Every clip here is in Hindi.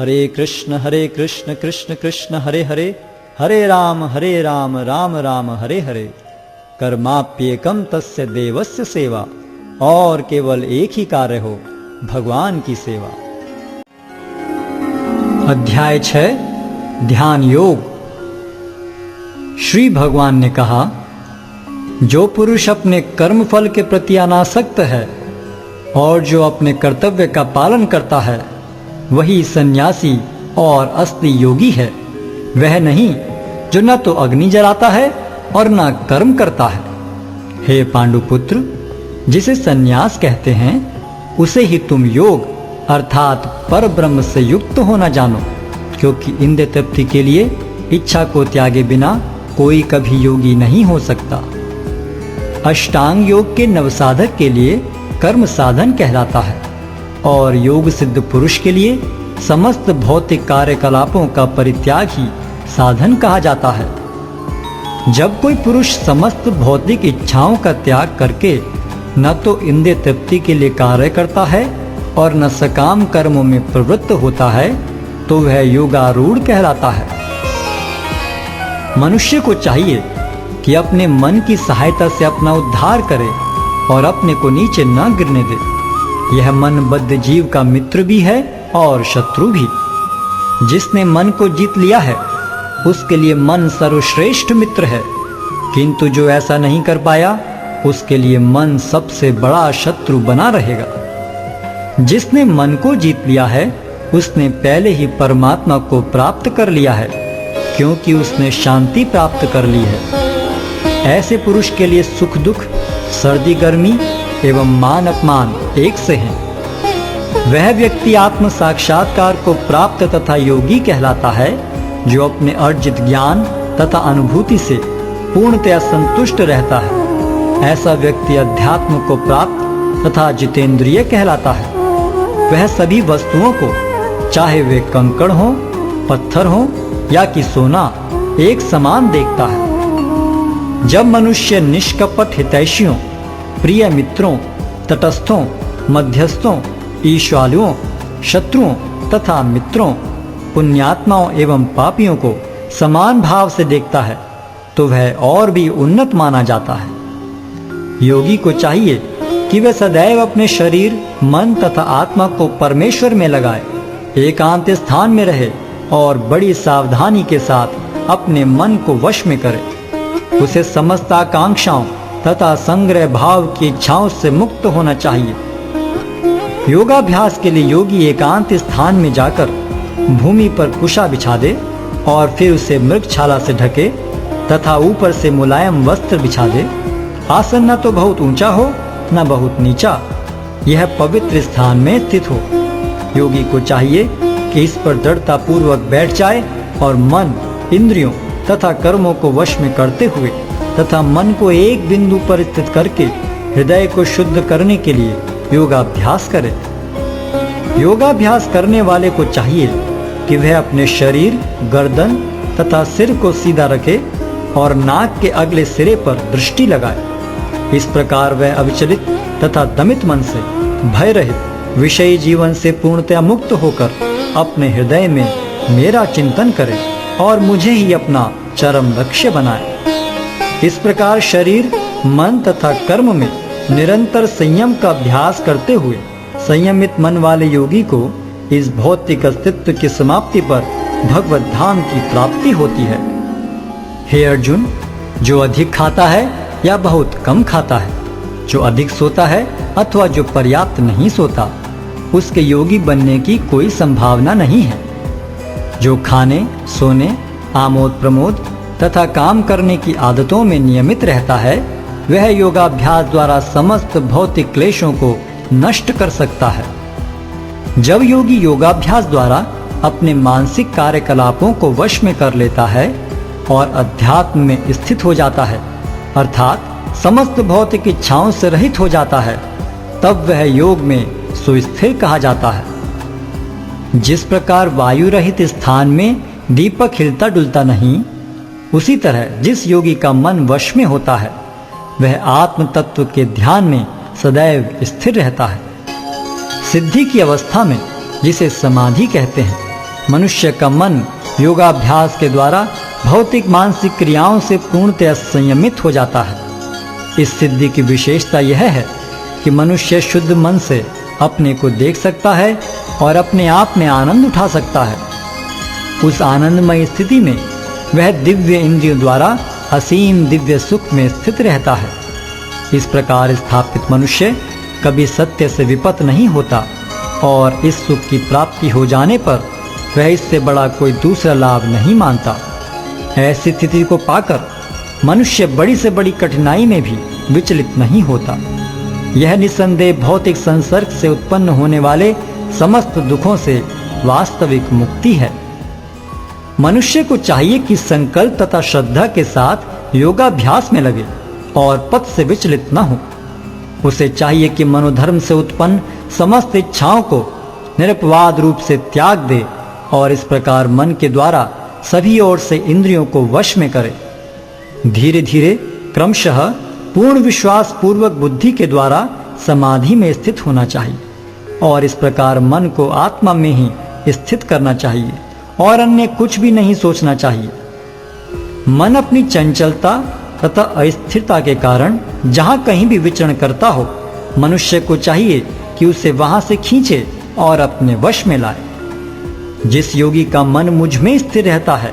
हरे कृष्ण कृष्ण कृष्ण हरे हरे, हरे राम राम राम हरे हरे। कर्माप्येकम तस्य देवस्य सेवा, और केवल एक ही कार्य हो, भगवान की सेवा। अध्याय 6 ध्यान योग। श्री भगवान ने कहा, जो पुरुष अपने कर्म फल के प्रति अनासक्त है और जो अपने कर्तव्य का पालन करता है, वही सन्यासी और असली योगी है। वह नहीं जो न तो अग्नि जलाता है और न कर्म करता है। हे पांडुपुत्र, जिसे सन्यास कहते हैं उसे ही तुम योग अर्थात पर ब्रह्म से युक्त होना जानो, क्योंकि इंद्रिय तृप्ति के लिए इच्छा को त्यागे बिना कोई कभी योगी नहीं हो सकता। अष्टांग योग के नवसाधक के लिए कर्म साधन कहलाता है और योग सिद्ध पुरुष के लिए समस्त भौतिक कार्यकलापों का परित्याग ही साधन कहा जाता है। जब कोई पुरुष समस्त भौतिक इच्छाओं का त्याग करके न तो इंद्रिय तृप्ति के लिए कार्य करता है और न सकाम कर्मों में प्रवृत्त होता है, तो वह योगारूढ़ कहलाता है। मनुष्य को चाहिए कि अपने मन की सहायता से अपना उद्धार करे और अपने को नीचे न गिरने दे। यह मनबद्ध जीव का मित्र भी है और शत्रु भी। जिसने मन को जीत लिया है उसके लिए मन सर्वश्रेष्ठ मित्र है, किंतु जो ऐसा नहीं कर पाया उसके लिए मन सबसे बड़ा शत्रु बना रहेगा। जिसने मन को जीत लिया है उसने पहले ही परमात्मा को प्राप्त कर लिया है, क्योंकि उसने शांति प्राप्त कर ली है। ऐसे पुरुष के लिए सुख दुख, सर्दी गर्मी एवं मान अपमान एक से हैं। वह व्यक्ति आत्म साक्षात्कार को प्राप्त तथा योगी कहलाता है, जो अपने अर्जित ज्ञान तथा अनुभूति से पूर्णतया संतुष्ट रहता है। ऐसा व्यक्ति अध्यात्म को प्राप्त तथा जितेंद्रिय कहलाता है। वह सभी वस्तुओं को, चाहे वे कंकड़ हो, पत्थर हो या कि सोना, एक समान देखता है। जब मनुष्य निष्कपट हितैषियों, प्रिय मित्रों, तटस्थों, मध्यस्थों, ईश्वालुओं, शत्रुओं तथा मित्रों, पुण्यात्माओं एवं पापियों को समान भाव से देखता है, तो वह और भी उन्नत माना जाता है। योगी को चाहिए कि वह सदैव अपने शरीर, मन तथा आत्मा को परमेश्वर में लगाए, एकांत स्थान में रहे और बड़ी सावधानी के साथ अपने मन को वश में करे। उसे समस्त आकांक्षाओं तथा संग्रह भाव की इच्छाओं से मुक्त होना चाहिए। योगाभ्यास के लिए योगी एकांत स्थान में जाकर भूमि पर कुशा बिछा दे और फिर उसे मृगछाला से ढके तथा ऊपर से मुलायम वस्त्र बिछा दे। आसन न तो बहुत ऊंचा हो न बहुत नीचा, यह पवित्र स्थान में स्थित हो। योगी को चाहिए कि इस पर दृढ़ता पूर्वक बैठ जाए और मन, इंद्रियों तथा कर्मों को वश में करते हुए तथा मन को एक बिंदु पर स्थित करके हृदय को शुद्ध करने के लिए योगाभ्यास करे। योगाभ्यास करने वाले को चाहिए कि वह अपने शरीर, गर्दन तथा सिर को सीधा रखे और नाक के अगले सिरे पर दृष्टि लगाए। इस प्रकार वह अविचलित तथा दमित मन से, भय रहित, विषयी जीवन से पूर्णतया मुक्त होकर अपने हृदय में मेरा चिंतन करे और मुझे ही अपना चरम लक्ष्य बनाए। इस प्रकार शरीर, मन तथा कर्म में निरंतर संयम का अभ्यास करते हुए संयमित मन वाले योगी को इस भौतिक अस्तित्व की समाप्ति पर भगवत धाम की प्राप्ति होती है। हे अर्जुन, जो अधिक खाता है या बहुत कम खाता है, जो अधिक सोता है अथवा जो पर्याप्त नहीं सोता, उसके योगी बनने की कोई संभावना नहीं है। जो खाने, सोने, आमोद प्रमोद तथा काम करने की आदतों में नियमित रहता है, वह योगाभ्यास द्वारा समस्त भौतिक क्लेशों को नष्ट कर सकता है। जब योगी योगाभ्यास द्वारा अपने मानसिक कार्यकलापों को वश में कर लेता है और अध्यात्म में स्थित हो जाता है, अर्थात समस्त भौतिक इच्छाओं से रहित हो जाता है, तब वह योग में सुस्थिर कहा जाता है। जिस प्रकार वायु रहित स्थान में दीपक हिलता डुलता नहीं, उसी तरह जिस योगी का मन वश में होता है, वह आत्म तत्व के ध्यान में सदैव स्थिर रहता है। सिद्धि की अवस्था में, जिसे समाधि कहते हैं, मनुष्य का मन योगाभ्यास के द्वारा भौतिक मानसिक क्रियाओं से पूर्णतः संयमित हो जाता है। इस सिद्धि की विशेषता यह है कि मनुष्य शुद्ध मन से अपने को देख सकता है और अपने आप में आनंद उठा सकता है। उस आनंदमय स्थिति में वह दिव्य इंद्रियों द्वारा असीम दिव्य सुख में स्थित रहता है। इस प्रकार स्थापित मनुष्य कभी सत्य से विपत नहीं होता और इस सुख की प्राप्ति हो जाने पर वह इससे बड़ा कोई दूसरा लाभ नहीं मानता। ऐसी स्थिति को पाकर मनुष्य बड़ी से बड़ी कठिनाई में भी विचलित नहीं होता। यह निस्संदेह भौतिक संसर्ग से उत्पन्न होने वाले समस्त दुखों से वास्तविक मुक्ति है। मनुष्य को चाहिए कि संकल्प तथा श्रद्धा के साथ योगाभ्यास में लगे और पथ से विचलित न हो। उसे चाहिए कि मनोधर्म से उत्पन्न समस्त इच्छाओं को निरपवाद रूप से त्याग दे और इस प्रकार मन के द्वारा सभी ओर से इंद्रियों को वश में करे। धीरे धीरे क्रमशः पूर्ण विश्वास पूर्वक बुद्धि के द्वारा समाधि में स्थित होना चाहिए और इस प्रकार मन को आत्मा में ही स्थित करना चाहिए और अन्य कुछ भी नहीं सोचना चाहिए। मन अपनी चंचलता तथा अस्थिरता के कारण जहां कहीं भी विचरण करता हो, मनुष्य को चाहिए कि उसे वहां से खींचे और अपने वश में लाए। जिस योगी का मन मुझ में स्थिर रहता है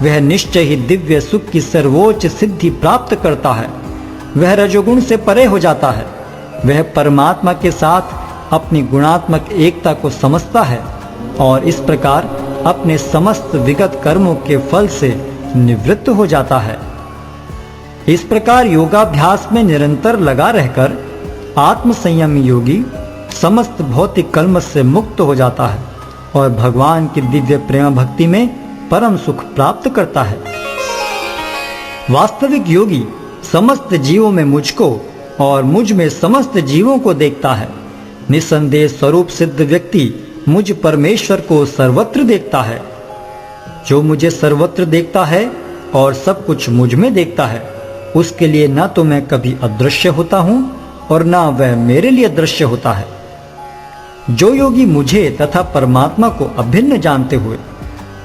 वह निश्चय ही दिव्य सुख की सर्वोच्च सिद्धि प्राप्त करता है। वह रजोगुण से परे हो जाता है। वह परमात्मा के साथ अपनी गुणात्मक एकता को समझता है और इस प्रकार अपने समस्त विगत कर्मों के फल से निवृत्त हो जाता है। इस प्रकार योगाभ्यास में निरंतर लगा रहकर आत्म संयमी योगी समस्त भौतिक कलमश से मुक्त हो जाता है और भगवान की दिव्य प्रेम भक्ति में परम सुख प्राप्त करता है। वास्तविक योगी समस्त जीवों में मुझको और मुझ में समस्त जीवों को देखता है। निस्संदेह स्वरूप सिद्ध व्यक्ति मुझ परमेश्वर को सर्वत्र देखता है। जो मुझे सर्वत्र देखता है और सब कुछ मुझ में देखता है, उसके लिए न तो मैं कभी अदृश्य होता हूं और न वह मेरे लिए दृश्य होता है। जो योगी मुझे तथा परमात्मा को अभिन्न जानते हुए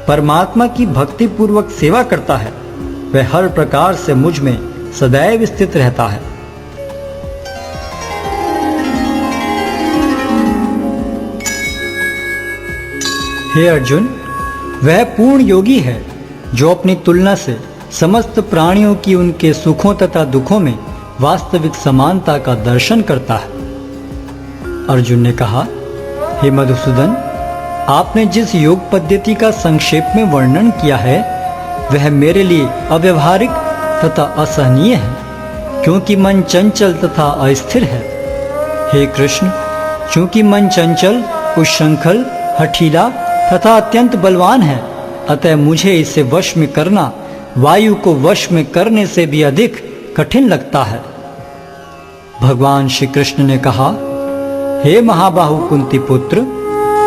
परमात्मा की भक्ति पूर्वक सेवा करता है, वह हर प्रकार से मुझ में सदैव स्थित रहता है। हे अर्जुन, वह पूर्ण योगी है जो अपनी तुलना से समस्त प्राणियों की उनके सुखों तथा दुखों में वास्तविक समानता का दर्शन करता है। अर्जुन ने कहा, हे मधुसूदन, आपने जिस योग पद्धति का संक्षेप में वर्णन किया है वह मेरे लिए अव्यवहारिक तथा असहनीय है, क्योंकि मन चंचल तथा अस्थिर है। हे कृष्ण, चूंकि मन चंचल, उच्छृंखल, हठीला तथा अत्यंत बलवान है, अतः मुझे इसे वश में करना वायु को वश में करने से भी अधिक कठिन लगता है। भगवान श्री कृष्ण ने कहा, हे महाबाहु कुंती पुत्र,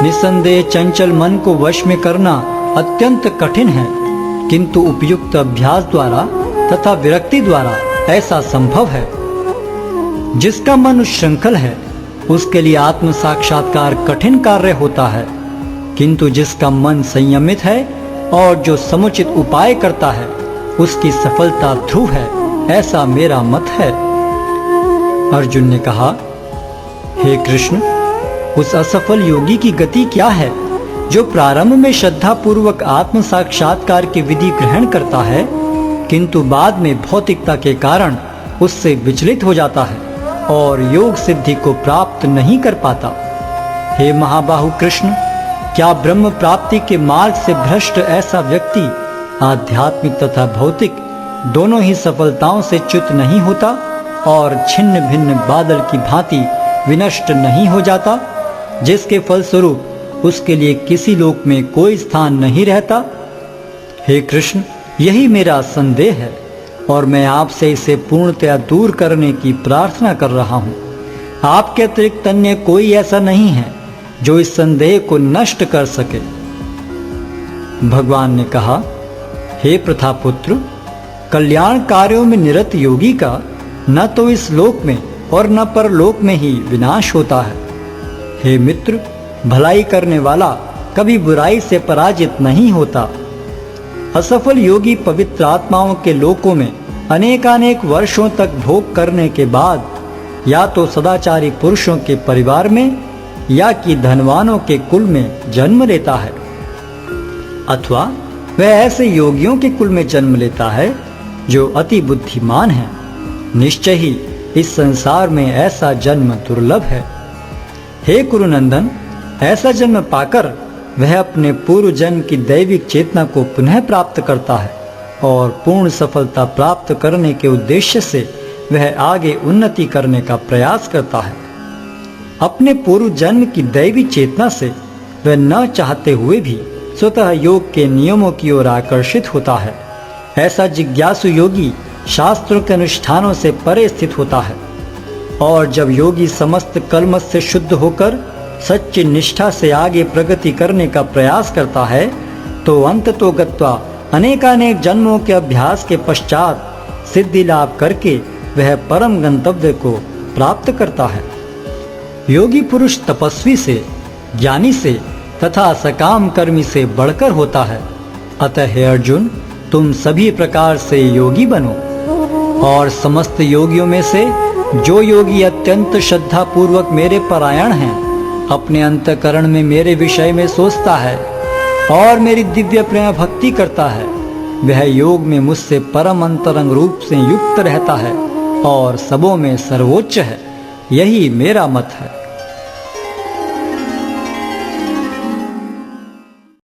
निस्संदेह चंचल मन को वश में करना अत्यंत कठिन है, किंतु उपयुक्त अभ्यास द्वारा तथा विरक्ति द्वारा ऐसा संभव है। जिसका मन उच्छृंखल है उसके लिए आत्म साक्षात्कार कठिन कार्य होता है, किंतु जिसका मन संयमित है और जो समुचित उपाय करता है उसकी सफलता ध्रुव है, ऐसा मेरा मत है। अर्जुन ने कहा, हे कृष्ण, उस असफल योगी की गति क्या है जो प्रारंभ में श्रद्धा पूर्वक आत्म साक्षात्कार की विधि ग्रहण करता है, किंतु बाद में भौतिकता के कारण उससे विचलित हो जाता है और योग सिद्धि को प्राप्त नहीं कर पाता। हे महाबाहु कृष्ण, क्या ब्रह्म प्राप्ति के मार्ग से भ्रष्ट ऐसा व्यक्ति आध्यात्मिक तथा भौतिक दोनों ही सफलताओं से च्युत नहीं होता और छिन्न भिन्न बादल की भांति विनष्ट नहीं हो जाता, जिसके फलस्वरूप उसके लिए किसी लोक में कोई स्थान नहीं रहता? हे कृष्ण, यही मेरा संदेह है और मैं आपसे इसे पूर्णतया दूर करने की प्रार्थना कर रहा हूँ। आपके अतिरिक्त अन्य कोई ऐसा नहीं है जो इस संदेह को नष्ट कर सके। भगवान ने कहा, हे प्रथापुत्र, कल्याण कार्यों में निरत योगी का न तो इस लोक में और न परलोक में ही विनाश होता है। हे मित्र, भलाई करने वाला कभी बुराई से पराजित नहीं होता। असफल योगी पवित्र आत्माओं के लोकों में अनेकानेक वर्षों तक भोग करने के बाद या तो सदाचारी पुरुषों के परिवार में या कि धनवानों के कुल में जन्म लेता है, अथवा वह ऐसे योगियों के कुल में जन्म लेता है जो अति बुद्धिमान हैं। निश्चय ही इस संसार में ऐसा जन्म दुर्लभ है। हे कुरुनंदन, ऐसा जन्म पाकर वह अपने पूर्व जन्म की दैविक चेतना को पुनः प्राप्त करता है और पूर्ण सफलता प्राप्त करने के उद्देश्य से वह आगे उन्नति करने का प्रयास करता है। अपने पूर्व जन्म की दैवी चेतना से वह न चाहते हुए भी स्वतः योग के नियमों की ओर आकर्षित होता है। ऐसा जिज्ञासु योगी शास्त्रों के अनुष्ठानों से परे स्थित होता है और जब योगी समस्त कलमश से शुद्ध होकर सच्ची निष्ठा से आगे प्रगति करने का प्रयास करता है तो अंततो गत्वा अनेकानेक जन्मों के अभ्यास के पश्चात सिद्धि लाभ करके वह परम गंतव्य को प्राप्त करता है। योगी पुरुष तपस्वी से, ज्ञानी से तथा सकाम कर्मी से बढ़कर होता है। अतः हे अर्जुन, तुम सभी प्रकार से योगी बनो और समस्त योगियों में से जो योगी अत्यंत श्रद्धा पूर्वक मेरे परायण हैं, अपने अंतःकरण में मेरे विषय में सोचता है और मेरी दिव्य प्रेम भक्ति करता है, वह योग में मुझसे परम अंतरंग रूप से युक्त रहता है और सबों में सर्वोच्च है। यही मेरा मत है।